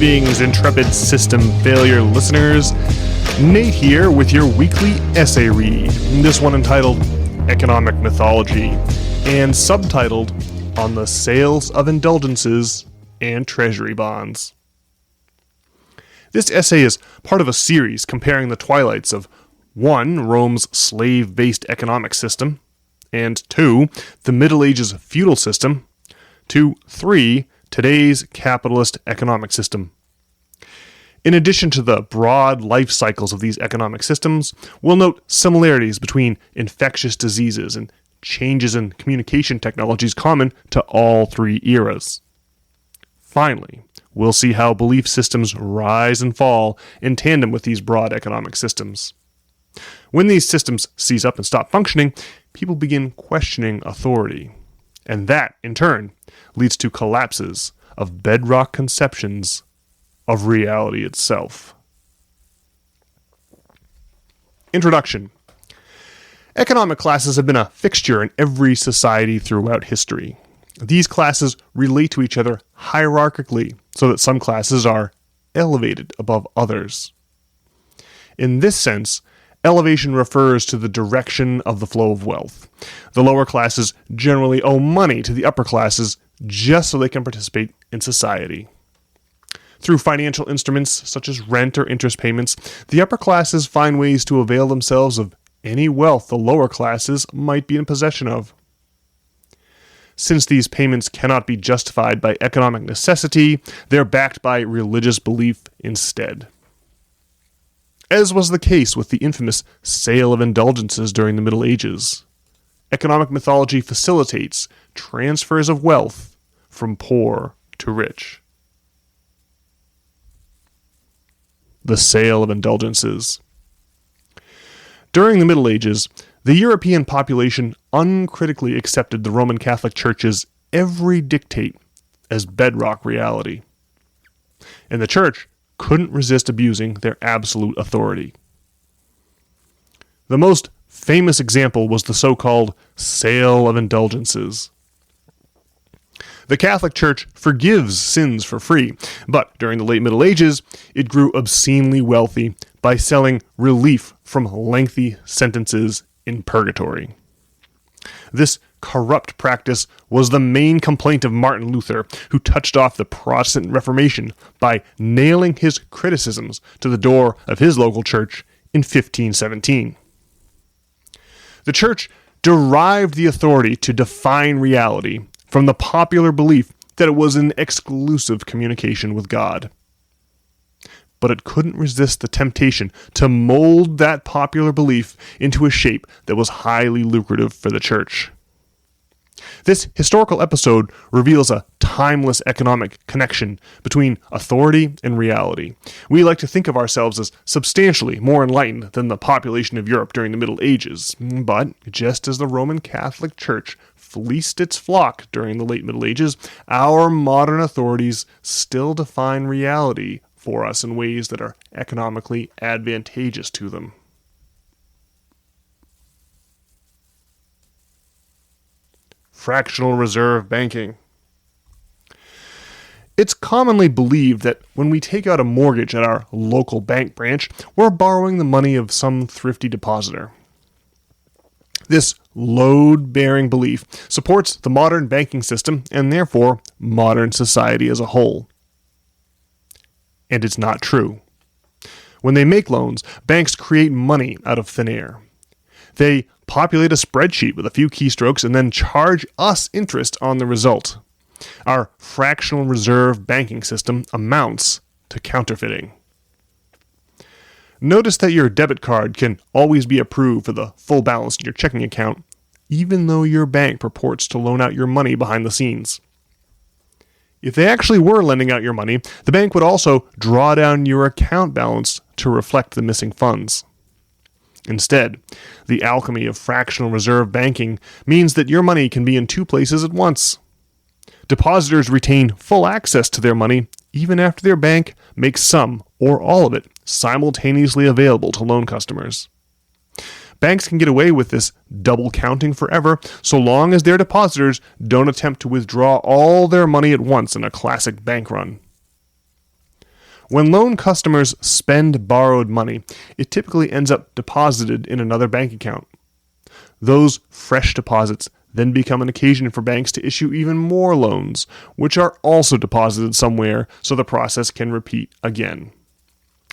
Greetings, intrepid system failure listeners. Nate here with your weekly essay read. This one entitled Economic Mythology and subtitled On the Sales of Indulgences and Treasury Bonds. This essay is part of a series comparing the twilights of 1. Rome's slave-based economic system, and 2. The Middle Ages feudal system, to 3. Today's capitalist economic system. In addition to the broad life cycles of these economic systems, we'll note similarities between infectious diseases and changes in communication technologies common to all three eras. Finally, we'll see how belief systems rise and fall in tandem with these broad economic systems. When these systems seize up and stop functioning, people begin questioning authority. And that, in turn, leads to collapses of bedrock conceptions of reality itself. Introduction. Economic classes have been a fixture in every society throughout history. These classes relate to each other hierarchically, so that some classes are elevated above others. In this sense, elevation refers to the direction of the flow of wealth. The lower classes generally owe money to the upper classes just so they can participate in society. Through financial instruments such as rent or interest payments, the upper classes find ways to avail themselves of any wealth the lower classes might be in possession of. Since these payments cannot be justified by economic necessity, they're backed by religious belief instead. As was the case with the infamous sale of indulgences during the Middle Ages, economic mythology facilitates transfers of wealth from poor to rich. The sale of indulgences. During the Middle Ages, the European population uncritically accepted the Roman Catholic Church's every dictate as bedrock reality. And the Church couldn't resist abusing their absolute authority. The most famous example was the so-called sale of indulgences. The Catholic Church forgives sins for free, but during the late Middle Ages, it grew obscenely wealthy by selling relief from lengthy sentences in purgatory. This corrupt practice was the main complaint of Martin Luther, who touched off the Protestant Reformation by nailing his criticisms to the door of his local church in 1517. The church derived the authority to define reality from the popular belief that it was an exclusive communication with God. But it couldn't resist the temptation to mold that popular belief into a shape that was highly lucrative for the church. This historical episode reveals a timeless economic connection between authority and reality. We like to think of ourselves as substantially more enlightened than the population of Europe during the Middle Ages, but just as the Roman Catholic Church fleeced its flock during the late Middle Ages, our modern authorities still define reality for us in ways that are economically advantageous to them. Fractional reserve banking. It's commonly believed that when we take out a mortgage at our local bank branch, we're borrowing the money of some thrifty depositor. This load-bearing belief supports the modern banking system and therefore modern society as a whole. And it's not true. When they make loans, banks create money out of thin air. They populate a spreadsheet with a few keystrokes and then charge us interest on the result. Our fractional reserve banking system amounts to counterfeiting. Notice that your debit card can always be approved for the full balance in your checking account, even though your bank purports to loan out your money behind the scenes. If they actually were lending out your money, the bank would also draw down your account balance to reflect the missing funds. Instead, the alchemy of fractional reserve banking means that your money can be in two places at once. Depositors retain full access to their money even after their bank makes some or all of it simultaneously available to loan customers. Banks can get away with this double counting forever so long as their depositors don't attempt to withdraw all their money at once in a classic bank run. When loan customers spend borrowed money, it typically ends up deposited in another bank account. Those fresh deposits then become an occasion for banks to issue even more loans, which are also deposited somewhere so the process can repeat again.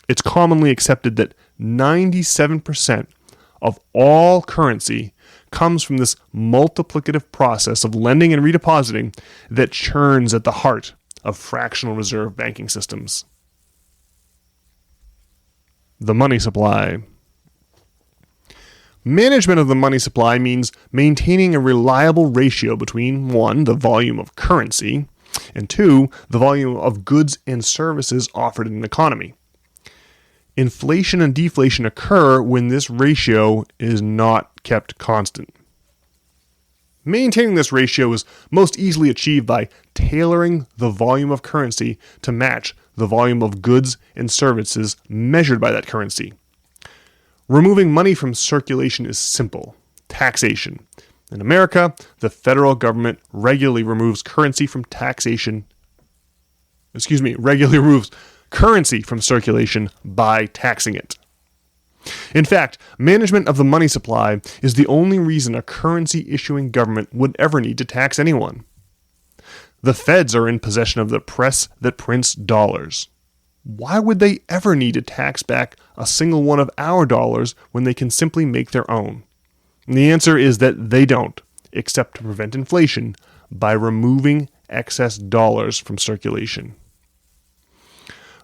It's commonly accepted that 97% of all currency comes from this multiplicative process of lending and redepositing that churns at the heart of fractional reserve banking systems. The money supply. Management of the money supply means maintaining a reliable ratio between 1, the volume of currency, and 2, the volume of goods and services offered in an economy. Inflation and deflation occur when this ratio is not kept constant. Maintaining this ratio is most easily achieved by tailoring the volume of currency to match the volume of goods and services measured by that currency. Removing money from circulation is simple: taxation. In America, the federal government regularly removes currency from circulation by taxing it. In fact, management of the money supply is the only reason a currency issuing government would ever need to tax anyone. The feds are in possession of the press that prints dollars. Why would they ever need to tax back a single one of our dollars when they can simply make their own? And the answer is that they don't, except to prevent inflation by removing excess dollars from circulation.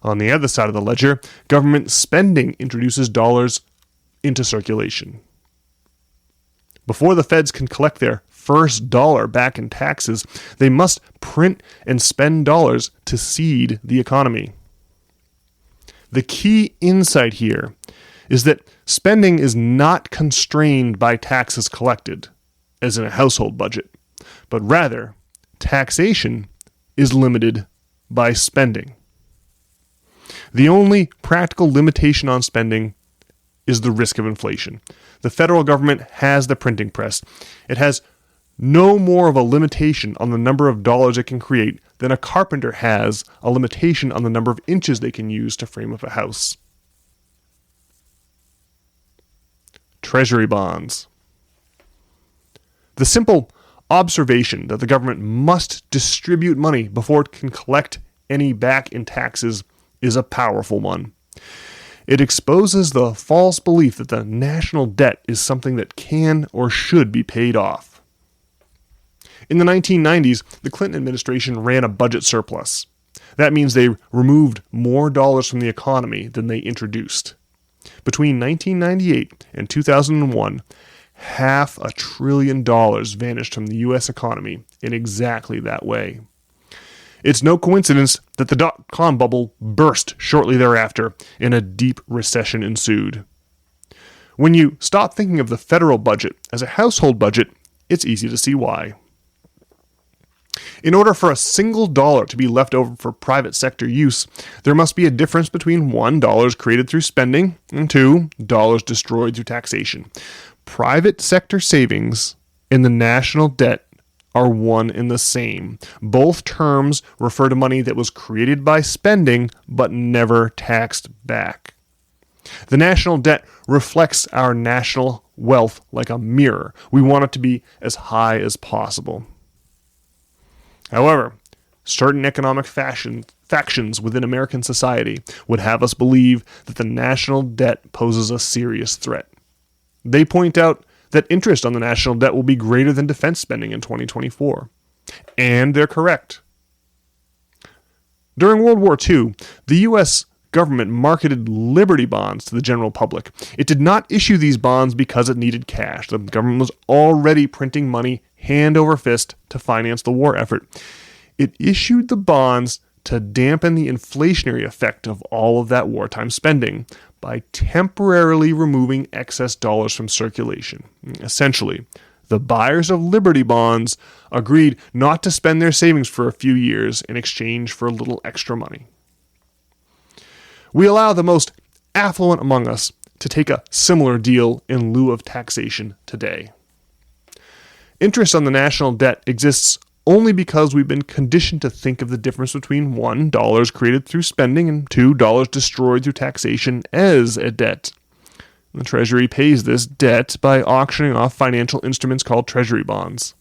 On the other side of the ledger, government spending introduces dollars into circulation. Before the feds can collect their first dollar back in taxes, they must print and spend dollars to seed the economy. The key insight here is that spending is not constrained by taxes collected, as in a household budget, but rather taxation is limited by spending. The only practical limitation on spending is the risk of inflation. The federal government has the printing press. It has no more of a limitation on the number of dollars it can create than a carpenter has a limitation on the number of inches they can use to frame up a house. Treasury bonds. The simple observation that the government must distribute money before it can collect any back in taxes is a powerful one. It exposes the false belief that the national debt is something that can or should be paid off. In the 1990s, the Clinton administration ran a budget surplus. That means they removed more dollars from the economy than they introduced. Between 1998 and 2001, $500 billion vanished from the U.S. economy in exactly that way. It's no coincidence that the dot-com bubble burst shortly thereafter and a deep recession ensued. When you stop thinking of the federal budget as a household budget, it's easy to see why. In order for a single dollar to be left over for private sector use, there must be a difference between $1 created through spending and $2 destroyed through taxation. Private sector savings and the national debt are one and the same. Both terms refer to money that was created by spending but never taxed back. The national debt reflects our national wealth like a mirror. We want it to be as high as possible. However, certain economic factions within American society would have us believe that the national debt poses a serious threat. They point out that interest on the national debt will be greater than defense spending in 2024. And they're correct. During World War II, the U.S. government marketed Liberty bonds to the general public. It did not issue these bonds because it needed cash. The government was already printing money hand over fist to finance the war effort. It issued the bonds to dampen the inflationary effect of all of that wartime spending by temporarily removing excess dollars from circulation. Essentially, the buyers of Liberty bonds agreed not to spend their savings for a few years in exchange for a little extra money. We allow the most affluent among us to take a similar deal in lieu of taxation today. Interest on the national debt exists only because we've been conditioned to think of the difference between $1 created through spending and $2 destroyed through taxation as a debt. The Treasury pays this debt by auctioning off financial instruments called Treasury bonds.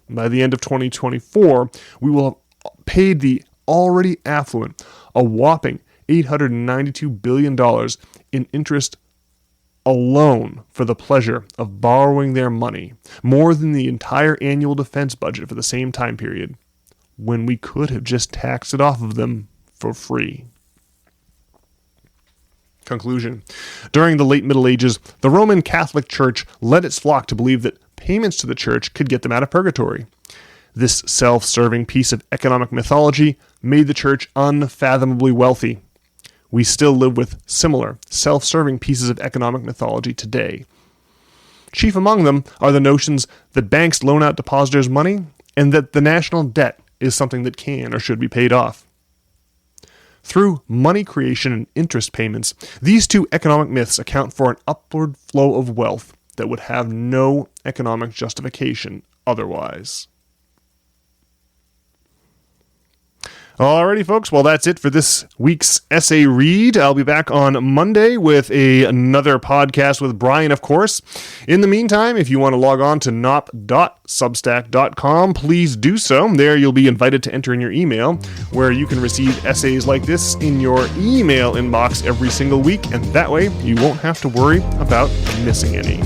By the end of 2024, we will have paid the already affluent a whopping $892 billion in interest alone for the pleasure of borrowing their money, more than the entire annual defense budget for the same time period, when we could have just taxed it off of them for free. Conclusion. During the late Middle Ages, the Roman Catholic Church led its flock to believe that payments to the church could get them out of purgatory. This self-serving piece of economic mythology made the church unfathomably wealthy. We still live with similar, self-serving pieces of economic mythology today. Chief among them are the notions that banks loan out depositors money and that the national debt is something that can or should be paid off. Through money creation and interest payments, these two economic myths account for an upward flow of wealth that would have no economic justification otherwise. Alrighty, folks. Well, that's it for this week's essay read. I'll be back on Monday with another podcast with Brian, of course. In the meantime, if you want to log on to nop.substack.com, please do so. There you'll be invited to enter in your email, where you can receive essays like this in your email inbox every single week, and that way you won't have to worry about missing any.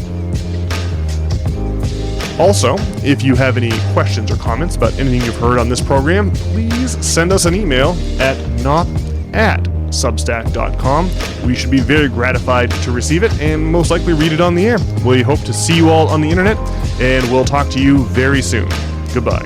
Also, if you have any questions or comments about anything you've heard on this program, please send us an email at nop@substack.com. We should be very gratified to receive it and most likely read it on the air. We hope to see you all on the internet, and we'll talk to you very soon. Goodbye.